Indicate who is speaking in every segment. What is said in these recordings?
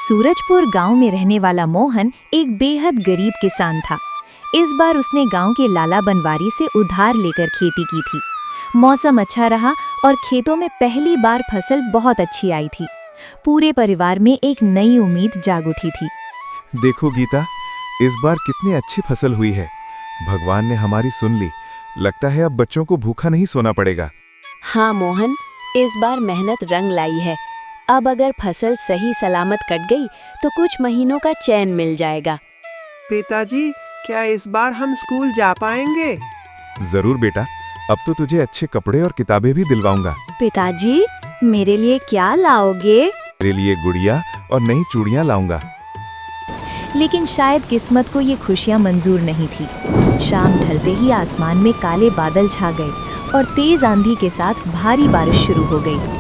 Speaker 1: सूरजपुर गांव में रहने वाला मोहन एक बेहद गरीब किसान था। इस बार उसने गांव के लाला बनवारी से उधार लेकर खेती की थी। मौसम अच्छा रहा और खेतों में पहली बार फसल बहुत अच्छी आई थी। पूरे परिवार में एक नई उम्मीद जाग उठी थी।
Speaker 2: देखो गीता, इस बार कितनी अच्छी फसल हुई है। भगवान ने हमारी सुन ली। लगता है अब बच्चों को भूखा नहीं सोना पड़ेगा।
Speaker 3: हाँ मोहन, इस बार मेहनत रंग लाई है। अब अगर फसल सही सलामत कट गई तो कुछ महीनों का चैन मिल जाएगा।
Speaker 4: पिताजी, क्या इस बार हम स्कूल जा पाएंगे?
Speaker 2: जरूर बेटा, अब तो तुझे अच्छे कपड़े और किताबें भी दिलवाऊंगा।
Speaker 1: पिताजी, मेरे लिए क्या लाओगे?
Speaker 2: तेरे लिए गुड़िया और नई चूड़ियां लाऊंगा।
Speaker 1: लेकिन शायद किस्मत को ये खुशियां मंजूर नहीं थी। शाम ढलते ही आसमान में काले बादल छा गए और तेज आंधी के साथ भारी बारिश शुरू हो गई।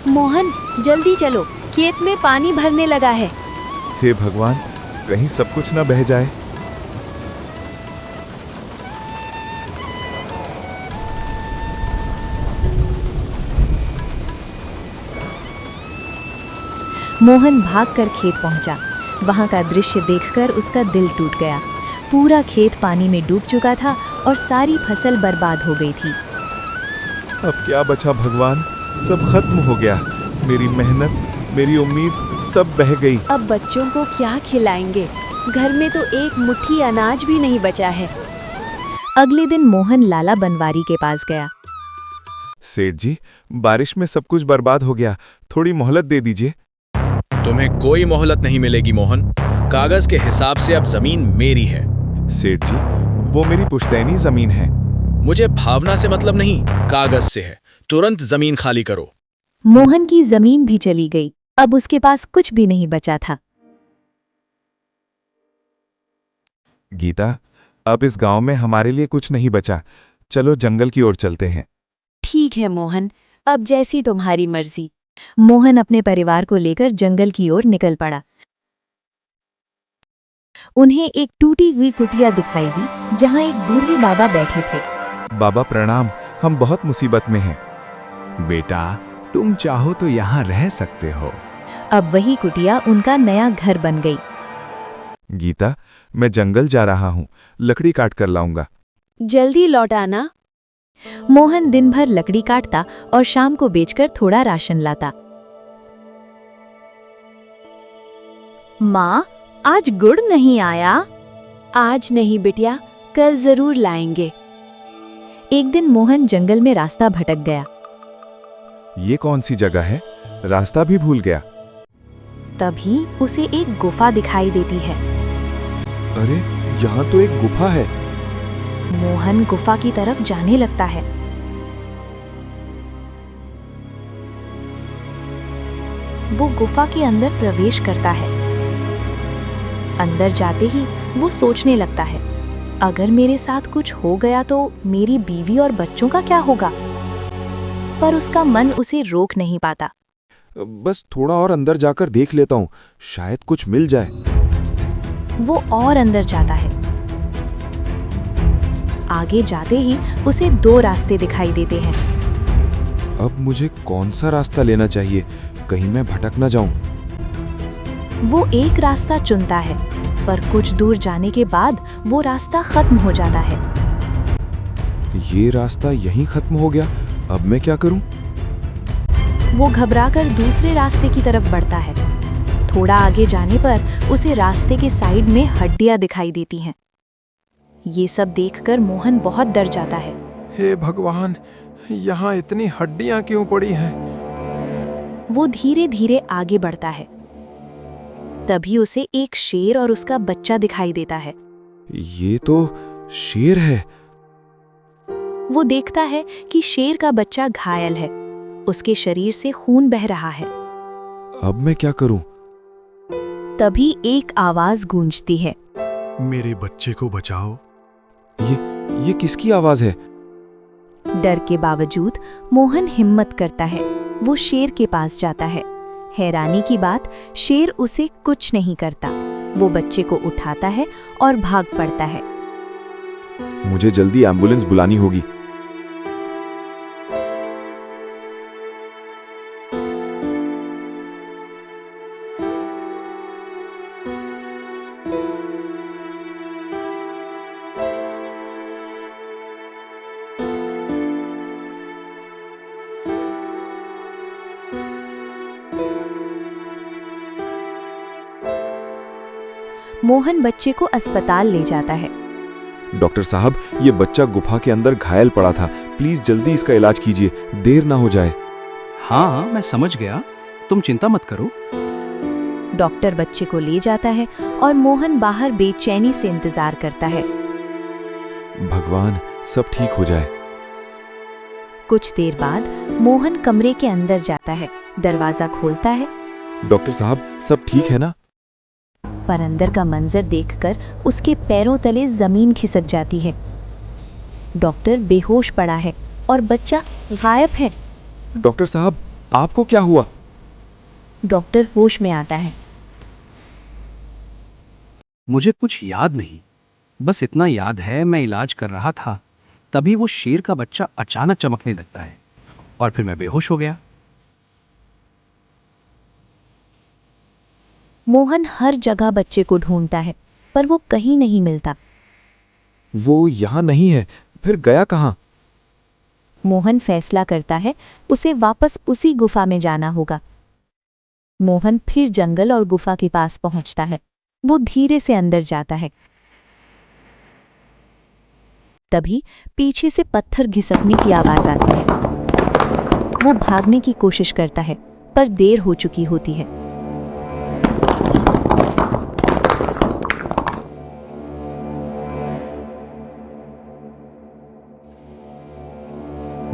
Speaker 1: मोहन, जल्दी चलो, खेत में पानी भरने लगा है।
Speaker 2: हे भगवान, कहीं सब कुछ न बह जाए।
Speaker 1: मोहन भागकर खेत पहुंचा। वहां का दृश्य देखकर उसका दिल टूट गया। पूरा खेत पानी में डूब चुका था और सारी फसल बर्बाद हो गई थी।
Speaker 2: अब क्या बचा भगवान, सब खत्म हो गया। मेरी मेहनत, मेरी उम्मीद सब बह गई।
Speaker 3: अब बच्चों को क्या खिलाएंगे? घर में तो एक मुट्ठी अनाज भी नहीं बचा है।
Speaker 1: अगले दिन मोहन लाला बनवारी के पास गया।
Speaker 2: सेठ जी, बारिश में सब कुछ बर्बाद हो गया, थोड़ी मोहलत दे दीजिए।
Speaker 5: तुम्हें कोई मोहलत नहीं मिलेगी मोहन। कागज के हिसाब से अब जमीन मेरी है।
Speaker 2: सेठ जी, वो मेरी पुश्तैनी जमीन है।
Speaker 5: मुझे भावना से मतलब नहीं, कागज से है। तुरंत जमीन खाली करो।
Speaker 1: मोहन की जमीन भी चली गई। अब उसके पास कुछ भी नहीं बचा था।
Speaker 2: गीता, अब इस गांव में हमारे लिए कुछ नहीं बचा। चलो जंगल की ओर चलते हैं।
Speaker 3: ठीक है मोहन, अब जैसी तुम्हारी मर्जी।
Speaker 1: मोहन अपने परिवार को लेकर जंगल की ओर निकल पड़ा। उन्हें एक टूटी हुई कुटिया दिखाई दी जहां एक बूढ़े बाबा बैठे थे।
Speaker 2: बाबा प्रणाम, हम बहुत मुसीबत में हैं।
Speaker 6: बेटा, तुम चाहो तो यहाँ रह सकते हो।
Speaker 1: अब वही कुटिया उनका नया घर बन गई।
Speaker 2: गीता, मैं जंगल जा रहा हूँ, लकड़ी काट कर लाऊंगा।
Speaker 3: जल्दी लौट आना।
Speaker 1: मोहन दिन भर लकड़ी काटता और शाम को बेचकर थोड़ा राशन लाता। माँ, आज गुड़ नहीं आया।
Speaker 3: आज नहीं बिटिया, कल जरूर लाएंगे।
Speaker 1: एक दिन मोहन जंगल में रास्ता भटक गया।
Speaker 2: ये कौन सी जगह है? रास्ता भी भूल गया।
Speaker 1: तभी उसे एक गुफा दिखाई देती है।
Speaker 2: अरे, यहाँ तो एक गुफा है।
Speaker 1: मोहन गुफा की तरफ जाने लगता है। वो गुफा के अंदर प्रवेश करता है। अंदर जाते ही वो सोचने लगता है, अगर मेरे साथ कुछ हो गया तो मेरी बीवी और बच्चों का क्या होगा? पर उसका मन उसे रोक नहीं पाता।
Speaker 2: बस थोड़ा और अंदर जाकर देख लेता हूँ, शायद कुछ मिल जाए।
Speaker 1: वो और अंदर जाता है। आगे जाते ही उसे दो रास्ते दिखाई देते हैं।
Speaker 2: अब मुझे कौन सा रास्ता लेना चाहिए, कहीं मैं भटक न जाऊं।
Speaker 1: वो एक रास्ता चुनता है, पर कुछ दूर जाने के बाद वो रास्ता खत्म हो जाता है।
Speaker 2: ये रास्ता यहीं खत्म हो गया, अब मैं क्या करूं?
Speaker 1: वो घबराकर दूसरे रास्ते की तरफ बढ़ता है। थोड़ा आगे जाने पर उसे रास्ते के साइड में हड्डियां दिखाई देती हैं। ये सब देखकर मोहन बहुत डर जाता है।
Speaker 4: हे भगवान, यहाँ इतनी हड्डियाँ क्यों पड़ी हैं?
Speaker 1: वो धीरे धीरे आगे बढ़ता है। तभी उसे एक शेर और उसका बच्चा दिखाई देता है।
Speaker 2: ये तो शेर है।
Speaker 1: वो देखता है कि शेर का बच्चा घायल है। उसके शरीर से खून बह रहा है।
Speaker 2: अब मैं क्या करूं?
Speaker 1: तभी एक आवाज गूंजती है।
Speaker 6: मेरे बच्चे को बचाओ।
Speaker 2: ये किसकी आवाज है?
Speaker 1: डर के बावजूद मोहन हिम्मत करता है। वो शेर के पास जाता है। हैरानी की बात, शेर उसे कुछ नहीं करता। वो बच्चे को उठाता है और भाग पड़ता है।
Speaker 2: मुझे जल्दी एम्बुलेंस बुलानी होगी।
Speaker 1: मोहन बच्चे को अस्पताल ले जाता है।
Speaker 2: डॉक्टर साहब, ये बच्चा गुफा के अंदर घायल पड़ा था, प्लीज जल्दी इसका इलाज कीजिए, देर ना हो जाए।
Speaker 7: हाँ, मैं समझ गया, तुम चिंता मत करो।
Speaker 1: डॉक्टर बच्चे को ले जाता है और मोहन बाहर बेचैनी से इंतजार करता है।
Speaker 2: भगवान, सब ठीक हो जाए।
Speaker 1: कुछ देर बाद मोहन कमरे के अंदर जाता है, दरवाजा खोलता है,
Speaker 2: डॉक्टर साहब, सब ठीक है ना?
Speaker 1: पर अंदर का मंजर देखकर उसके पैरों तले जमीन खिसक जाती है। डॉक्टर बेहोश पड़ा है और बच्चा गायब है।
Speaker 2: डॉक्टर साहब, आपको क्या हुआ?
Speaker 1: डॉक्टर होश में आता है।
Speaker 7: मुझे कुछ याद नहीं, बस इतना याद है मैं इलाज कर रहा था, तभी वो शेर का बच्चा अचानक चमकने लगता है और फिर मैं बेहोश हो गया।
Speaker 1: मोहन हर जगह बच्चे को ढूंढता है, पर वो कहीं नहीं मिलता।
Speaker 2: वो यहाँ नहीं है, फिर गया कहाँ?
Speaker 1: मोहन फैसला करता है उसे वापस उसी गुफा में जाना होगा। मोहन फिर जंगल और गुफा के पास पहुंचता है। वो धीरे से अंदर जाता है। तभी पीछे से पत्थर घिसकने की आवाज आती है। वो भागने की कोशिश करता है, पर देर हो चुकी होती है।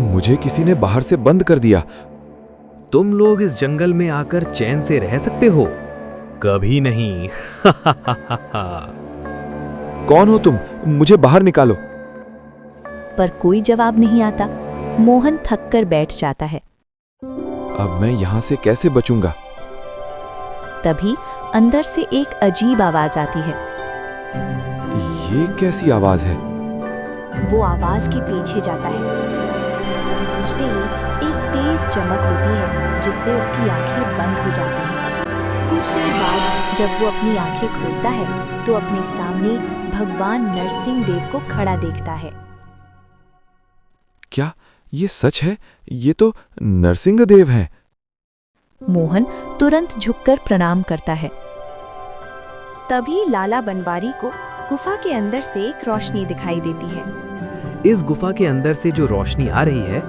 Speaker 2: मुझे किसी ने बाहर से बंद कर दिया।
Speaker 6: तुम लोग इस जंगल में आकर चैन से रह सकते हो? कभी नहीं।
Speaker 2: कौन हो तुम? मुझे बाहर निकालो।
Speaker 1: पर कोई जवाब नहीं आता। मोहन थक कर बैठ जाता है।
Speaker 2: अब मैं यहाँ से कैसे बचूंगा?
Speaker 1: तभी अंदर से एक अजीब आवाज आती है।
Speaker 2: ये कैसी आवाज है?
Speaker 1: वो आवाज के पीछे जाता है। पहुंचते ही एक तेज चमक होती है, जिससे उसकी आंखें बंद हो जाती हैं। कुछ देर बाद जब वो अपनी आंखें खोलता है तो अपने सामने भगवान नरसिंह देव को खड़ा देखता है।
Speaker 2: क्या ये सच है? ये तो नरसिंह देव हैं।
Speaker 1: मोहन तुरंत झुककर प्रणाम करता है। तभी लाला बनवारी को गुफा के अंदर से एक रोशनी दिखाई देती है।
Speaker 6: इस गुफा के अंदर से जो रोशनी आ रही है,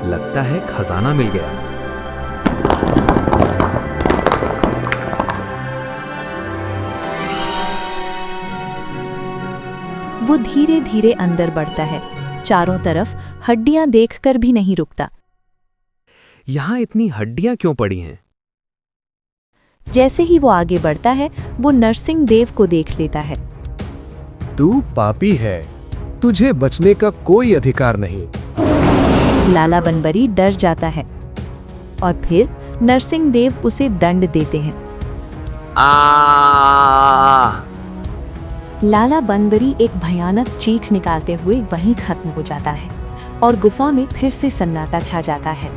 Speaker 6: लगता है खजाना मिल गया।
Speaker 1: वो धीरे धीरे अंदर बढ़ता है। चारों तरफ हड्डियां देखकर भी नहीं रुकता।
Speaker 6: यहाँ इतनी हड्डियां क्यों पड़ी हैं?
Speaker 1: जैसे ही वो आगे बढ़ता है, वो नरसिंह देव को देख लेता है।
Speaker 8: तू पापी है, तुझे बचने का कोई अधिकार नहीं।
Speaker 1: लाला बनवारी डर जाता है और फिर नरसिंह देव उसे दंड देते हैं। लाला बनवारी एक भयानक चीख निकालते हुए वहीं खत्म हो जाता है और गुफा में फिर से सन्नाटा छा जाता है।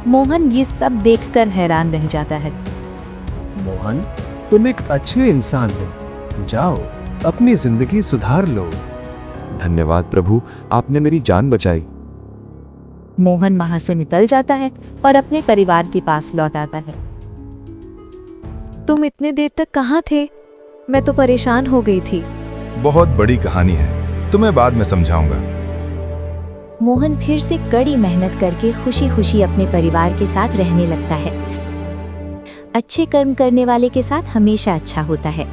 Speaker 1: मोहन ये सब देखकर हैरान रह जाता है।
Speaker 8: मोहन, तुम एक अच्छे इंसान हो, जाओ अपनी जिंदगी सुधार लो।
Speaker 2: धन्यवाद प्रभु, आपने मेरी जान बचाई।
Speaker 1: मोहन वहां से निकल जाता है और अपने परिवार के पास लौट आता है। तुम इतने देर तक कहाँ थे? मैं तो परेशान हो गई थी।
Speaker 2: बहुत बड़ी कहानी है, तुम्हें बाद में समझाऊंगा।
Speaker 1: मोहन फिर से कड़ी मेहनत करके खुशी खुशी अपने परिवार के साथ रहने लगता है। अच्छे कर्म करने वाले के साथ हमेशा अच्छा होता है।